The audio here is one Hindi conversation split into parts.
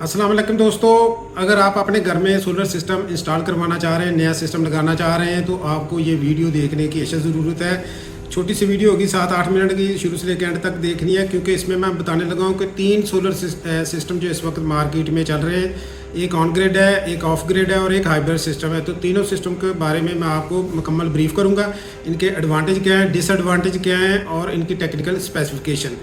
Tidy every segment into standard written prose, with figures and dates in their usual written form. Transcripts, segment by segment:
अस्सलाम वालेकुम दोस्तों, अगर आप अपने घर में सोलर सिस्टम इंस्टॉल करवाना चाह रहे हैं, नया सिस्टम लगाना चाह रहे हैं, तो आपको ये वीडियो देखने की अशद ज़रूरत है। छोटी सी वीडियो होगी, 7-8 मिनट की, शुरू से लेकर एंड तक देखनी है, क्योंकि इसमें मैं बताने लगा हूँ कि 3 सोलर सिस्टम जो इस वक्त मार्केट में चल रहे हैं। एक ऑन ग्रिड है, एक ऑफ ग्रिड है और एक हाइब्रिड सिस्टम है। तो तीनों सिस्टम के बारे में मैं आपको मुकम्मल ब्रीफ करूँगा। इनके एडवांटेज क्या हैं, डिसएडवांटेज क्या हैं और इनकी टेक्निकल स्पेसिफिकेशन।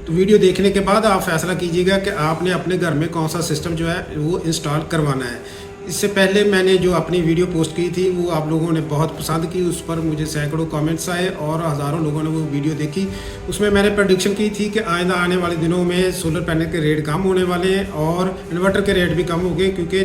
तो वीडियो देखने के बाद आप फैसला कीजिएगा कि आपने अपने घर में कौन सा सिस्टम जो है वो इंस्टॉल करवाना है। इससे पहले मैंने जो अपनी वीडियो पोस्ट की थी वो आप लोगों ने बहुत पसंद की, उस पर मुझे सैकड़ों कमेंट्स आए और हज़ारों लोगों ने वो वीडियो देखी। उसमें मैंने प्रेडिक्शन की थी कि आइंदा आने वाले दिनों में सोलर पैनल के रेट कम होने वाले हैं और इन्वर्टर के रेट भी कम हो गए, क्योंकि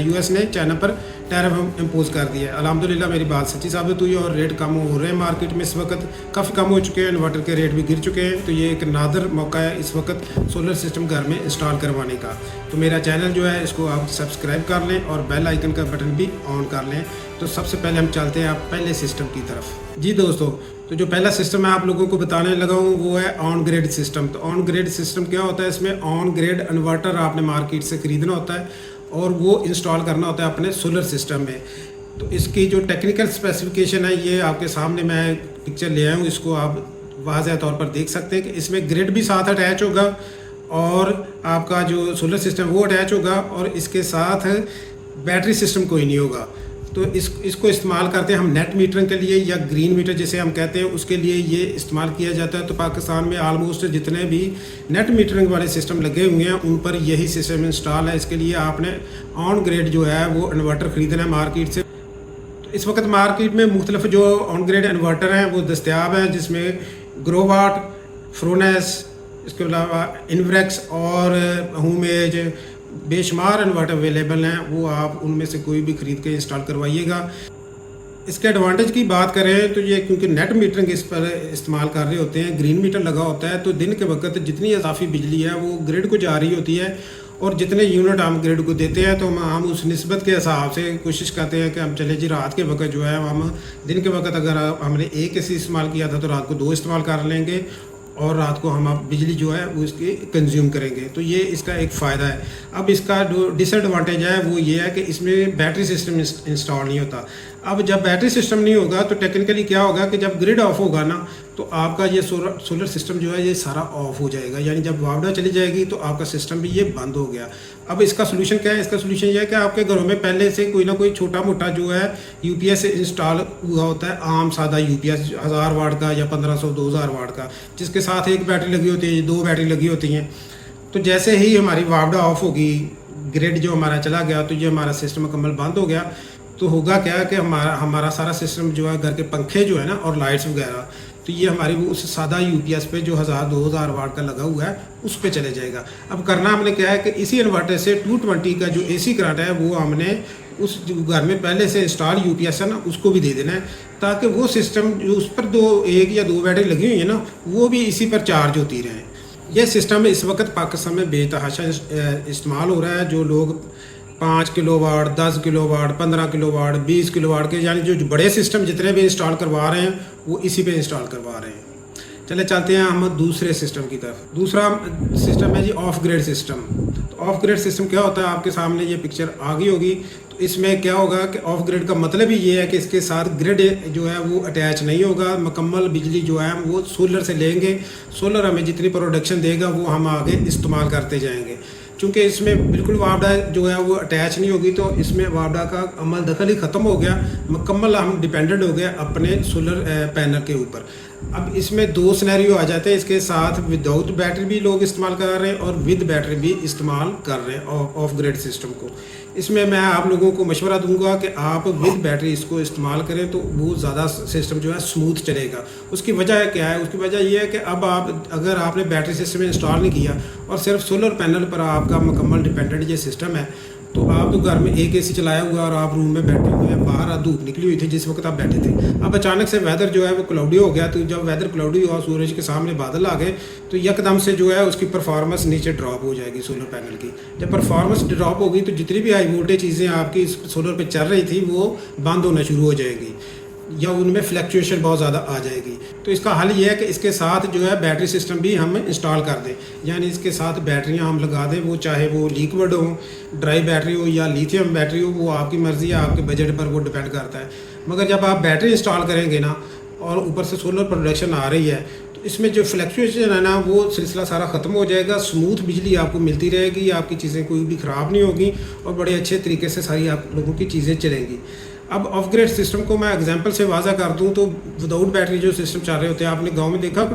यूएस ने चाइना पर टैरिफ इम्पोज कर दिया है। अल्हम्दुलिल्लाह मेरी बात सच्ची साबित हुई और रेट कम हो रहे हैं मार्केट में। इस वक्त काफ़ी कम हो चुके हैं, इन्वर्टर के रेट भी गिर चुके हैं। तो ये एक नादर मौका है इस वक्त सोलर सिस्टम घर में इंस्टॉल करवाने का। तो मेरा चैनल जो है इसको आप सब्सक्राइब कर लें और बेल आइकन का बटन भी ऑन कर लें। तो सबसे पहले हम चलते हैं आप पहले सिस्टम की तरफ। जी दोस्तों, तो जो पहला सिस्टम मैं आप लोगों को बताने लगा हूँ वो है ऑन ग्रिड सिस्टम। तो ऑन ग्रिड सिस्टम क्या होता है? इसमें ऑन ग्रिड इन्वर्टर आपने मार्केट से ख़रीदना होता है और वो इंस्टॉल करना होता है अपने सोलर सिस्टम में। तो इसकी जो टेक्निकल स्पेसिफिकेशन है ये आपके सामने मैं पिक्चर ले आया हूँ, इसको आप वाज़ह तौर पर देख सकते हैं कि इसमें ग्रिड भी साथ अटैच होगा और आपका जो सोलर सिस्टम वो अटैच होगा और इसके साथ बैटरी सिस्टम कोई नहीं होगा। तो इसको इस्तेमाल करते हैं हम नेट मीटरिंग के लिए या ग्रीन मीटर जिसे हम कहते हैं, उसके लिए ये इस्तेमाल किया जाता है। तो पाकिस्तान में आलमोस्ट जितने भी नेट मीटरिंग वाले सिस्टम लगे हुए हैं उन पर यही सिस्टम इंस्टॉल है। इसके लिए आपने ऑन ग्रिड जो है वो इन्वर्टर ख़रीदना है मार्केट से। तो इस वक्त मार्केट में मुख्तलिफ जो ऑन ग्रिड इन्वर्टर हैं वो दस्तियाब हैं, जिसमें ग्रोवाट, फ्रोनेस, इसके अलावा इन्वरेक्स और होमेज बेशुमार इन्वर्टर अवेलेबल हैं। वो आप उनमें से कोई भी ख़रीद के इंस्टॉल करवाइएगा। इसके एडवांटेज की बात करें तो ये क्योंकि नेट मीटरिंग इस पर इस्तेमाल कर रहे होते हैं, ग्रीन मीटर लगा होता है, तो दिन के वक्त जितनी इजाफी बिजली है वो ग्रिड को जा रही होती है और जितने यूनिट हम ग्रिड को देते हैं तो हम उस निस्बत के हिसाब से कोशिश करते हैं कि हम चले जी रात के वक्त जो है हम दिन के वक्त अगर हमने एक AC इस्तेमाल किया था तो रात को 2 इस्तेमाल कर लेंगे और रात को हम बिजली जो है वो इसकी कंज्यूम करेंगे। तो ये इसका एक फ़ायदा है। अब इसका जो डिसएडवांटेज है वो ये है कि इसमें बैटरी सिस्टम इंस्टॉल नहीं होता। अब जब बैटरी सिस्टम नहीं होगा तो टेक्निकली क्या होगा कि जब ग्रिड ऑफ होगा ना तो आपका ये सोलर सिस्टम जो है ये सारा ऑफ हो जाएगा, यानी जब वापडा चली जाएगी तो आपका सिस्टम भी ये बंद हो गया। अब इसका सोल्यूशन क्या है? इसका सोल्यूशन ये है कि आपके घरों में पहले से कोई ना कोई छोटा मोटा जो है UPS इंस्टॉल हुआ होता है, आम सादा UPS 1000 वाट का या 1500-2000 वाट का, जिसके साथ एक बैटरी लगी होती है, 2 बैटरी लगी होती हैं। तो जैसे ही हमारी वापडा ऑफ होगी, ग्रिड जो हमारा चला गया, तो ये हमारा सिस्टम मुकम्मल बंद हो गया। तो होगा क्या कि हमारा सारा सिस्टम जो है, घर के पंखे जो है ना और लाइट्स वगैरह, तो ये हमारी वो उस सादा UPS पे जो 1000-2000 वाट का लगा हुआ है उस पे चले जाएगा। अब करना हमने क्या है कि इसी इन्वर्टर से 220 का जो AC करंट है वो हमने उस घर में पहले से इंस्टॉल UPS है ना उसको भी दे देना है, ताकि वो सिस्टम जो उस पर 1 या 2 बैटरी लगी हुई है ना वो भी इसी पर चार्ज होती रहे। यह सिस्टम इस वक्त पाकिस्तान में बेतहाशा इस्तेमाल हो रहा है। जो लोग 5 किलोवाट, 10 किलोवाट, 15 किलोवाट, 20 किलोवाट के यानी जो बड़े सिस्टम जितने भी इंस्टॉल करवा रहे हैं वो इसी पे इंस्टॉल करवा रहे हैं। चले चलते हैं हम दूसरे सिस्टम की तरफ। दूसरा सिस्टम है जी ऑफ ग्रिड सिस्टम। तो ऑफ ग्रिड सिस्टम क्या होता है? आपके सामने ये पिक्चर आ गई होगी। तो इसमें क्या होगा कि ऑफ ग्रिड का मतलब ही ये है कि इसके साथ ग्रिड जो है वो अटैच नहीं होगा। मुकम्मल बिजली जो है वो सोलर से लेंगे, सोलर हमें जितनी प्रोडक्शन देगा वो हम आगे इस्तेमाल करते जाएंगे। चूँकि इसमें बिल्कुल वापडा जो है वो अटैच नहीं होगी तो इसमें वापडा का अमल दखल ही ख़त्म हो गया, मुकम्मल हम डिपेंडेंट हो गए अपने सोलर पैनल के ऊपर। अब इसमें 2 सिनेरियो आ जाते हैं। इसके साथ विदाउट बैटरी भी लोग इस्तेमाल कर रहे हैं और विद बैटरी भी इस्तेमाल कर रहे हैं ऑफ ग्रिड सिस्टम को। इसमें मैं आप लोगों को मशवरा दूंगा कि आप विद बैटरी इसको इस्तेमाल करें तो वो ज़्यादा सिस्टम जो है स्मूथ चलेगा। उसकी वजह क्या है? उसकी वजह ये है कि अब अगर आपने बैटरी सिस्टम इंस्टॉल नहीं किया और सिर्फ सोलर पैनल पर आपका मुकम्मल डिपेंडेंट ये सिस्टम है, तो आप तो घर में एक AC चलाया हुआ और आप रूम में बैठे हुए हैं, बाहर धूप निकली हुई थी जिस वक्त आप बैठे थे। अब अचानक से वेदर जो है वो क्लाउडी हो गया। तो जब वेदर क्लाउडी हुआ, सूरज के सामने बादल आ गए, तो यकदम से जो है उसकी परफॉर्मेंस नीचे ड्रॉप हो जाएगी सोलर पैनल की। जब परफॉर्मेंस ड्रॉप होगी तो जितनी भी हाई वोल्टेज चीज़ें आपकी सोलर पर चल रही थी वो बंद होना शुरू हो जाएगी। या उनमें फ्लैक्चुएशन बहुत ज़्यादा आ जाएगी। तो इसका हल ये है कि इसके साथ जो है बैटरी सिस्टम भी हम इंस्टॉल कर दें, यानी इसके साथ बैटरियां हम लगा दें, वो चाहे वो लिक्विड हो, ड्राई बैटरी हो या लिथियम बैटरी हो, वो आपकी मर्ज़ी है, आपके बजट पर वो डिपेंड करता है। मगर जब आप बैटरी इंस्टॉल करेंगे ना और ऊपर से सोलर प्रोडक्शन आ रही है, तो इसमें जो फ्लैक्चुएशन है ना वो सिलसिला सारा ख़त्म हो जाएगा, स्मूथ बिजली आपको मिलती रहेगी, आपकी चीज़ें कोई भी ख़राब नहीं होगी और बड़े अच्छे तरीके से सारी आप लोगों की चीज़ें चलेंगी। अब ऑफ ग्रिड सिस्टम को मैं एग्जांपल से वाज़ा कर दूं तो विदाउट बैटरी जो सिस्टम चल रहे होते हैं, आपने गांव में देखा कि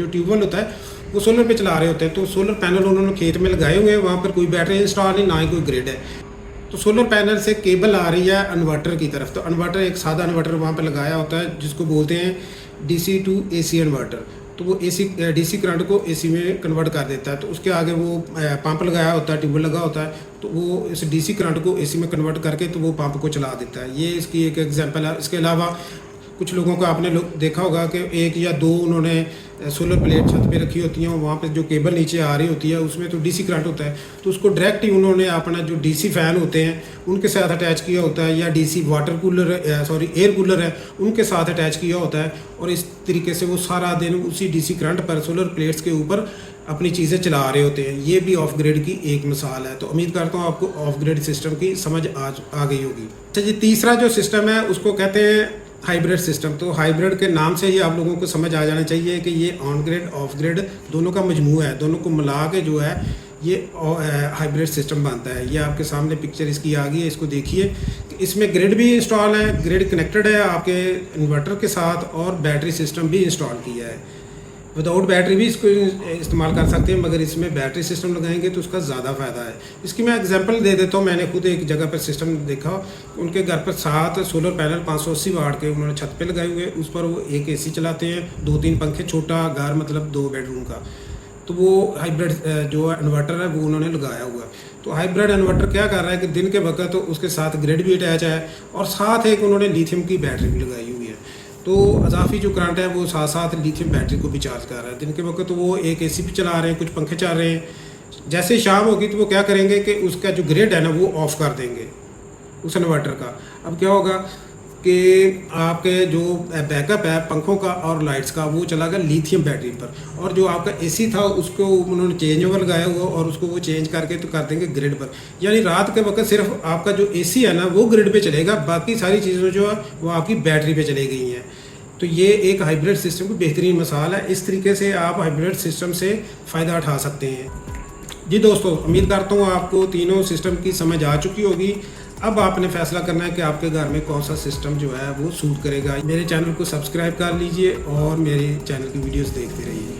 ट्यूबवेल होता है वो सोलर पे चला रहे होते हैं, तो सोलर पैनल उन्होंने खेत में लगाए हुए हैं, वहाँ पर कोई बैटरी इंस्टॉल नहीं, ना ही कोई ग्रिड है। तो सोलर पैनल से केबल आ रही है इन्वर्टर की तरफ, तो इन्वर्टर एक सादा इन्वर्टर वहाँ पर लगाया होता है जिसको बोलते हैं DC टू AC इन्वर्टर। तो वो DC करंट को AC में कन्वर्ट कर देता है। तो उसके आगे वो पंप लगाया होता है, ट्यूबवेल लगा होता है, तो वो इस DC करंट को AC में कन्वर्ट करके तो वो पंप को चला देता है। ये इसकी एक एग्जांपल है। इसके अलावा कुछ लोगों को आपने देखा होगा कि एक या दो उन्होंने सोलर प्लेट छत पे रखी होती हैं, वहाँ पे जो केबल नीचे आ रही होती है उसमें तो DC करंट होता है, तो उसको डायरेक्ट ही उन्होंने अपना जो DC फ़ैन होते हैं उनके साथ अटैच किया होता है, या DC water cooler air cooler है उनके साथ अटैच किया होता है, और इस तरीके से वो सारा दिन उसी DC करंट पर सोलर प्लेट्स के ऊपर अपनी चीज़ें चला रहे होते हैं। ये भी ऑफ ग्रिड की एक मिसाल है। तो उम्मीद करता हूँ आपको ऑफ ग्रिड सिस्टम की समझ आज आ गई होगी। अच्छा जी, तीसरा जो सिस्टम है उसको कहते हैं हाइब्रिड सिस्टम। तो हाइब्रिड के नाम से ही आप लोगों को समझ आ जाना चाहिए कि ये ऑन ग्रिड ऑफ ग्रिड दोनों का मजमू है, दोनों को मिला के जो है ये हाइब्रिड सिस्टम बनता है। ये आपके सामने पिक्चर इसकी आ गई है, इसको देखिए। इसमें ग्रिड भी इंस्टॉल है, ग्रिड कनेक्टेड है आपके इन्वर्टर के साथ, और बैटरी सिस्टम भी इंस्टॉल किया है। विदाउट बैटरी भी इसको इस्तेमाल कर सकते हैं, मगर इसमें बैटरी सिस्टम लगाएंगे तो उसका ज़्यादा फ़ायदा है। इसकी मैं एग्जांपल दे देता हूँ। मैंने खुद एक जगह पर सिस्टम देखा, उनके घर पर 7 सोलर पैनल 580 वाट के उन्होंने छत पे लगाए हुए, उस पर वो एक AC चलाते हैं, 2-3 पंखे, छोटा घर मतलब 2 बेडरूम का। तो वो हाइब्रिड जो इन्वर्टर है वो उन्होंने लगाया हुआ है। तो हाइब्रिड इन्वर्टर क्या कर रहा है कि दिन के वक्त तो उसके साथ ग्रिड भी अटैच है, और साथ एक उन्होंने लिथियम की बैटरी भी लगाई हुई है। तो अजाफी जो करंट है वो साथ साथ लिथियम बैटरी को भी चार्ज कर रहा है। दिन के वक्त तो वो एक AC भी चला रहे हैं, कुछ पंखे चल रहे हैं। जैसे ही शाम होगी तो वो क्या करेंगे कि उसका जो ग्रिड है ना वो ऑफ कर देंगे उस इन्वर्टर का। अब क्या होगा कि आपके जो बैकअप है पंखों का और लाइट्स का वो चला गया लिथियम बैटरी पर, और जो आपका AC था उसको उन्होंने चेंज ओवर लगाया हुआ और उसको वो चेंज करके तो कर देंगे ग्रिड पर। यानी रात के वक्त सिर्फ आपका जो AC है ना वो ग्रिड पे चलेगा, बाकी सारी चीज़ें जो है वो आपकी बैटरी पे चली गई हैं। तो ये एक हाइब्रिड सिस्टम की बेहतरीन मिसाल है। इस तरीके से आप हाइब्रिड सिस्टम से फ़ायदा उठा सकते हैं। जी दोस्तों, उम्मीद करता हूँ आपको तीनों सिस्टम की समझ आ चुकी होगी। अब आपने फैसला करना है कि आपके घर में कौन सा सिस्टम जो है वो सूट करेगा। मेरे चैनल को सब्सक्राइब कर लीजिए और मेरे चैनल की वीडियोस देखते रहिए।